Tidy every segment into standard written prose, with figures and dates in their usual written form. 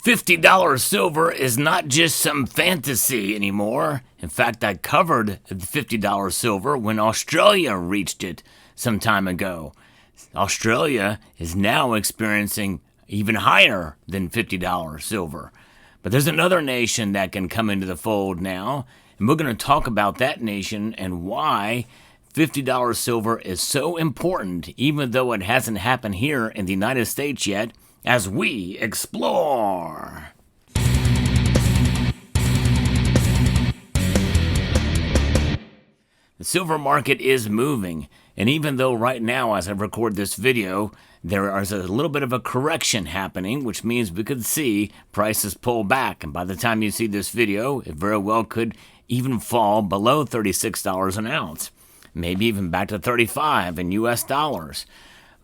$50 silver is not just some fantasy anymore. In fact, I covered the $50 silver when Australia reached it some time ago. Australia is now experiencing even higher than $50 silver. But there's another nation that can come into the fold now, and we're going to talk about that nation and why $50 silver is so important, even though it hasn't happened here in the United States yet, as we explore. The silver market is moving, and even though right now, as I record this video, there is a little bit of a correction happening, which means we could see prices pull back, and by the time you see this video, it very well could even fall below $36 an ounce, maybe even back to $35 in US dollars.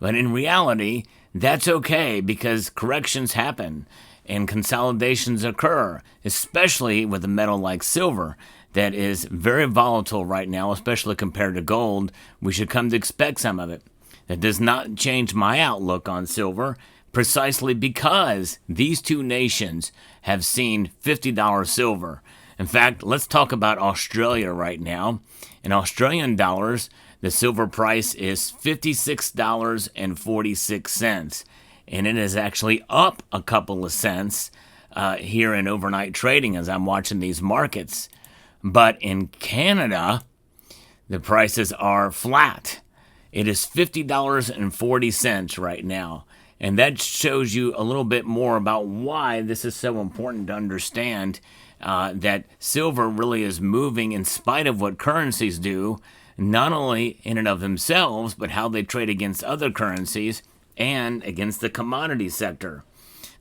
But in reality, that's okay because corrections happen and consolidations occur, especially with a metal like silver that is very volatile right now, especially compared to gold. We should come to expect some of it. That does not change my outlook on silver, precisely because these two nations have seen $50 silver. In fact, let's talk about Australia right now. In Australian dollars, the silver price is $56.46, and it is actually up a couple of cents here in overnight trading as I'm watching these markets. But in Canada, the prices are flat. It is $50.40 right now, and that shows you a little bit more about why this is so important to understand that silver really is moving in spite of what currencies do, not only in and of themselves, but how they trade against other currencies and against the commodity sector.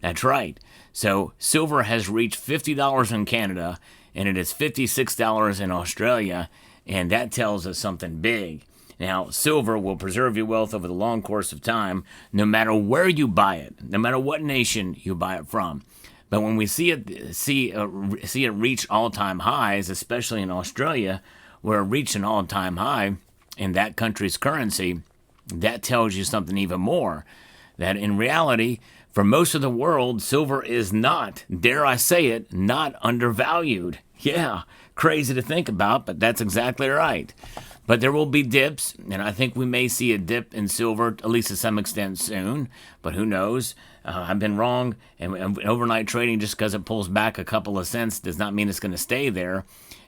That's right. So silver has reached $50 in Canada, and it is $56 in Australia, and that tells us something big. Now, silver will preserve your wealth over the long course of time, no matter where you buy it, no matter what nation you buy it from. But when we see it reach all-time highs, especially in Australia, where it reached an all-time high in that country's currency, that tells you something even more. That in reality, for most of the world, silver is not, dare I say it, not undervalued. Yeah, crazy to think about, but that's exactly right. But there will be dips, and I think we may see a dip in silver, at least to some extent soon, but who knows? I've been wrong, and overnight trading, just because it pulls back a couple of cents, does not mean it's going to stay there,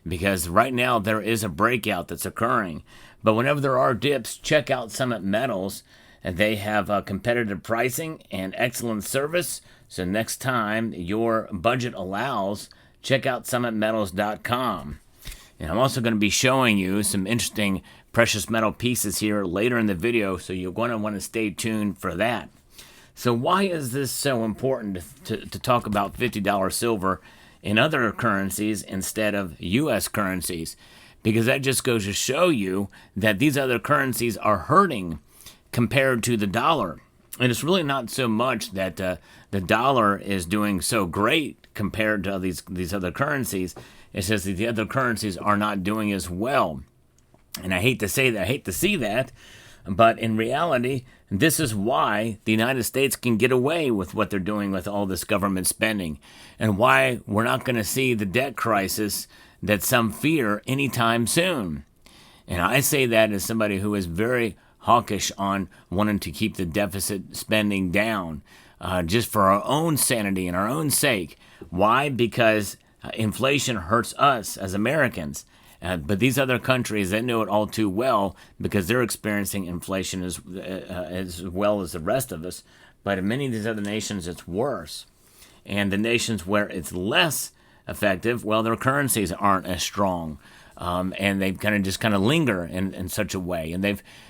because right now there is a breakout that's occurring. But whenever there are dips, check out Summit Metals, and they have competitive pricing and excellent service. So next time your budget allows, check out summitmetals.com. And I'm also going to be showing you some interesting precious metal pieces here later in the video, so you're going to want to stay tuned for that. So why is this so important to talk about $50 silver in other currencies instead of U.S. currencies? Because that just goes to show you that these other currencies are hurting compared to the dollar. And it's really not so much that the dollar is doing so great compared to these other currencies. It's just that the other currencies are not doing as well. And I hate to say that, I hate to see that, but in reality, this is why the United States can get away with what they're doing with all this government spending, and why we're not going to see the debt crisis that some fear anytime soon. And I say that as somebody who is very hawkish on wanting to keep the deficit spending down, just for our own sanity and our own sake. Why? Because inflation hurts us as Americans. But these other countries, they know it all too well because they're experiencing inflation as well as the rest of us. But in many of these other nations, it's worse. And the nations where it's less effective, well, their currencies aren't as strong. And they kind of linger in such a way.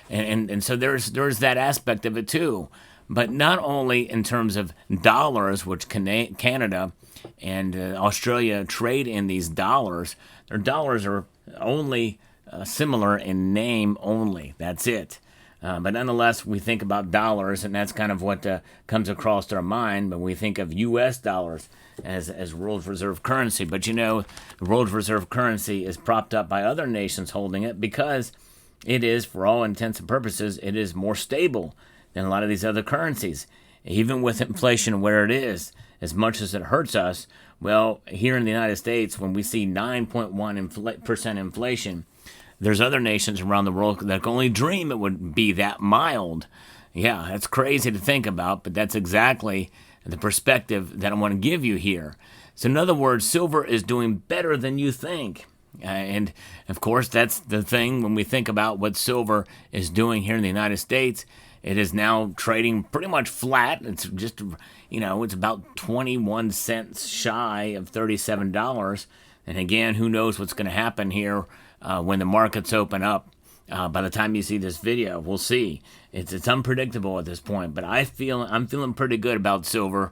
And so there's that aspect of it too. But not only in terms of dollars, which Canada and Australia trade in these dollars, their dollars are only similar in name only. That's it. But nonetheless, we think about dollars, and that's kind of what comes across our mind when we think of U.S. dollars as world reserve currency. But you know, the world reserve currency is propped up by other nations holding it because it is, for all intents and purposes, it is more stable than a lot of these other currencies. Even with inflation where it is, as much as it hurts us, well, here in the United States, when we see 9.1% inflation, there's other nations around the world that can only dream it would be that mild. Yeah, that's crazy to think about, but that's exactly the perspective that I want to give you here. So in other words, silver is doing better than you think. And of course, that's the thing when we think about what silver is doing here in the United States. It is now trading pretty much flat. It's just, it's about 21 cents shy of $37. And again, who knows what's going to happen here when the markets open up. By the time you see this video, we'll see. It's unpredictable at this point, but I'm feeling pretty good about silver,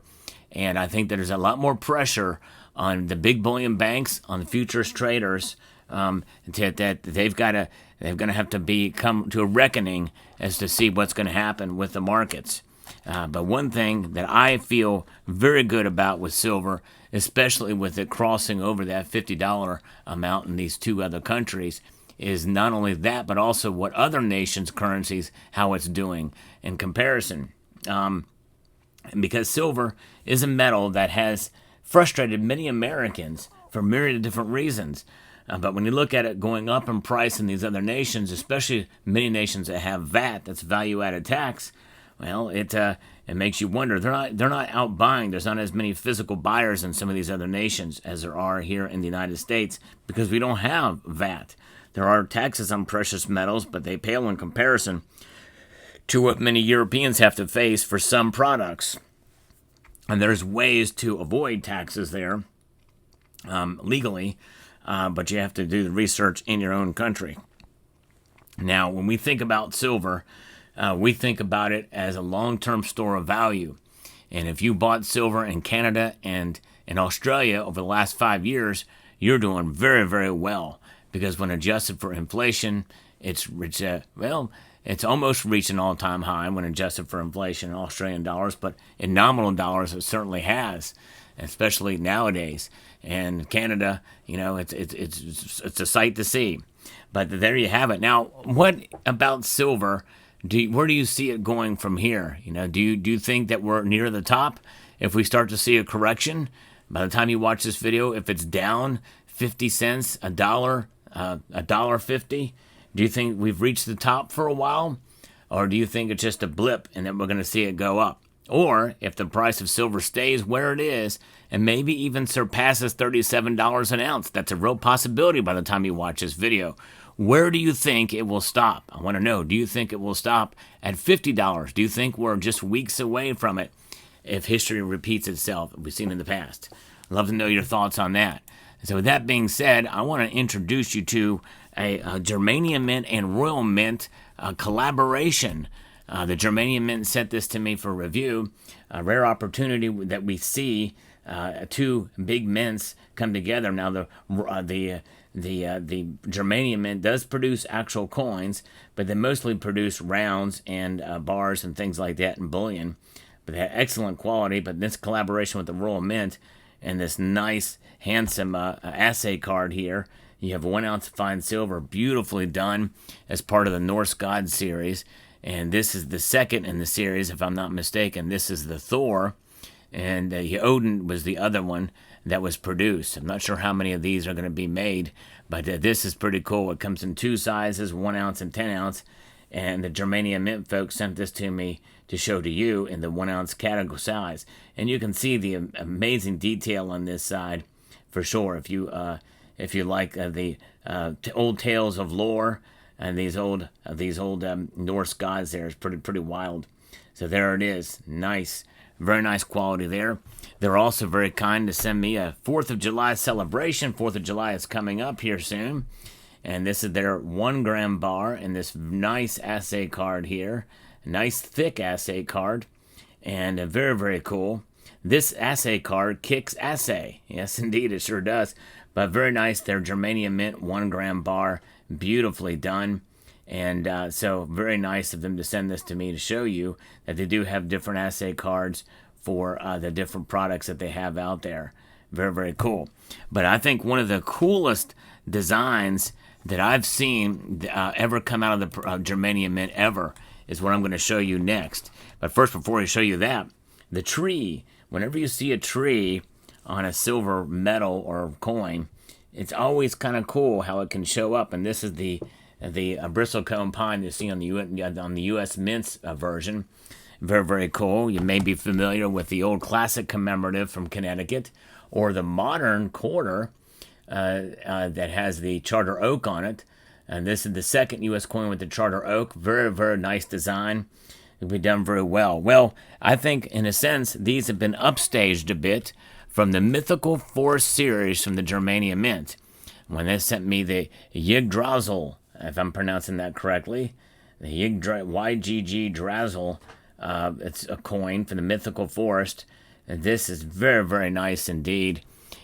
and I think that there's a lot more pressure on the big bullion banks, on the futures traders, that they've got to have to come to a reckoning as to see what's going to happen with the markets. But one thing that I feel very good about with silver, especially with it crossing over that $50 amount in these two other countries, is not only that, but also what other nations' currencies, how it's doing in comparison. Because silver is a metal that has frustrated many Americans for myriad of different reasons. But when you look at it going up in price in these other nations, especially many nations that have VAT, that's value-added tax, well, it makes you wonder. They're not out buying. There's not as many physical buyers in some of these other nations as there are here in the United States because we don't have VAT. There are taxes on precious metals, but they pale in comparison to what many Europeans have to face for some products. And there's ways to avoid taxes there legally, but you have to do the research in your own country. Now, when we think about silver, we think about it as a long-term store of value. And if you bought silver in Canada and in Australia over the last 5 years, you're doing very, very well. Because when adjusted for inflation, it's almost reached an all-time high when adjusted for inflation in Australian dollars, but in nominal dollars, it certainly has, especially nowadays. And Canada, it's a sight to see. But there you have it. Now, what about silver? Where do you see it going from here? Do you think that we're near the top? If we start to see a correction, by the time you watch this video, if it's down 50 cents, $1.50, do you think we've reached the top for a while? Or do you think it's just a blip and then we're going to see it go up? Or if the price of silver stays where it is and maybe even surpasses $37 an ounce, that's a real possibility by the time you watch this video. Where do you think it will stop? I want to know, do you think it will stop at $50? Do you think we're just weeks away from it if history repeats itself, we've seen in the past? I'd love to know your thoughts on that. So with that being said, I want to introduce you to a Germanium Mint and Royal Mint collaboration. The Germanium Mint sent this to me for review. A rare opportunity that we see two big mints come together. Now the Germanium Mint does produce actual coins, but they mostly produce rounds and bars and things like that in bullion. But they have excellent quality. But this collaboration with the Royal Mint and this nice, handsome assay card here. You have 1 ounce of fine silver, beautifully done as part of the Norse God series. And this is the second in the series, if I'm not mistaken. This is the Thor, and Odin was the other one that was produced. I'm not sure how many of these are going to be made, but this is pretty cool. It comes in two sizes, 1 ounce and 10 ounce. And the Germanium Mint folks sent this to me to show to you in the 1 ounce category size. And you can see the amazing detail on this side for sure. If you like the old tales of lore and these old Norse gods, there is pretty wild. So there it is, nice, very nice quality there. They're also very kind to send me a 4th of July celebration. 4th of July is coming up here soon. And this is their 1 gram bar and this nice assay card here. Nice thick assay card. And very, very cool. This assay card kicks assay. Yes, indeed, it sure does. But very nice. Their Germanium Mint 1 gram bar. Beautifully done. And so very nice of them to send this to me to show you that they do have different assay cards for the different products that they have out there. Very, very cool. But I think one of the coolest designs that I've seen ever come out of the Germanium Mint ever is what I'm going to show you next. But first, before I show you that, the tree whenever you see a tree on a silver medal or coin, it's always kind of cool how it can show up. And this is the bristlecone pine you see on the U.S. Mint's version. Very, very cool. You may be familiar with the old classic commemorative from Connecticut, or the modern quarter that has the charter oak on it. And this is the second U.S. coin with the charter oak. Very, very nice design. It'll be done very well. Well, I think, in a sense, these have been upstaged a bit from the Mythical Force series from the Germania Mint. When they sent me the Yggdrasil, if I'm pronouncing that correctly, the YGG Drazel, it's a coin from the Mythical Forest. And this is very, very nice indeed.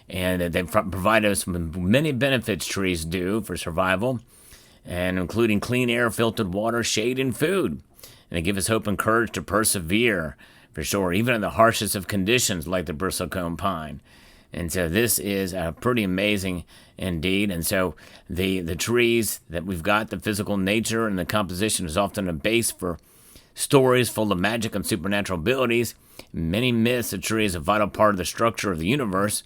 And they provide us with many benefits trees do for survival, and including clean air, filtered water, shade, and food. And they give us hope and courage to persevere, for sure, even in the harshest of conditions like the bristlecone pine. And so this is pretty amazing indeed. And so the trees that we've got, the physical nature and the composition is often a base for stories full of magic and supernatural abilities. Many myths, a tree is a vital part of the structure of the universe.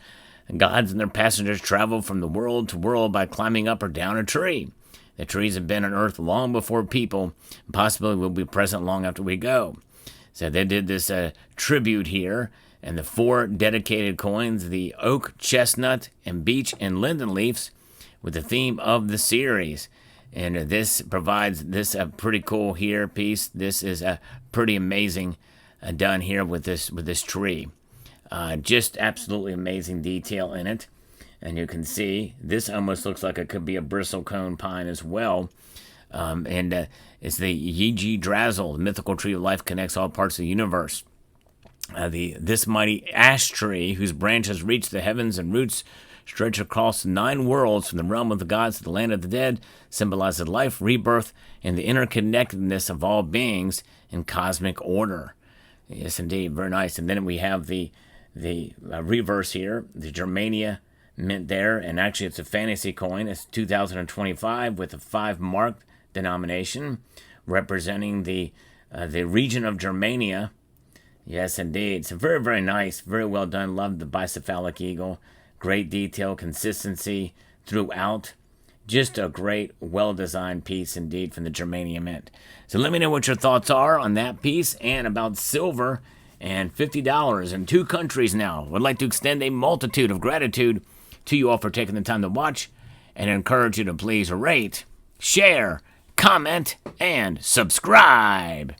And gods and their passengers travel from the world to world by climbing up or down a tree. The trees have been on Earth long before people, and possibly will be present long after we go. So they did this tribute here, and the 4 dedicated coins, the oak, chestnut, and beech and linden leaves, with the theme of the series. And this provides this pretty cool here piece. This is pretty amazing done here with this tree. Just absolutely amazing detail in it. And you can see this almost looks like it could be a bristlecone pine as well. It's the Yggdrasil, the mythical tree of life, connects all parts of the universe. This mighty ash tree, whose branches reach the heavens and roots stretch across 9 worlds from the realm of the gods to the land of the dead, symbolizes life, rebirth, and the interconnectedness of all beings in cosmic order. Yes, indeed, very nice. And then we have the reverse here, the Germania Mint there, and actually it's a fantasy coin. It's 2025 with a 5 mark denomination, representing the region of Germania. Yes, indeed. It's very, very nice, very well done. Love the bicephalic eagle. Great detail, consistency throughout. Just a great, well-designed piece indeed from the Germania Mint. So let me know what your thoughts are on that piece and about silver and $50 in 2 countries now. Would like to extend a multitude of gratitude to you all for taking the time to watch, and encourage you to please rate, share, comment, and subscribe.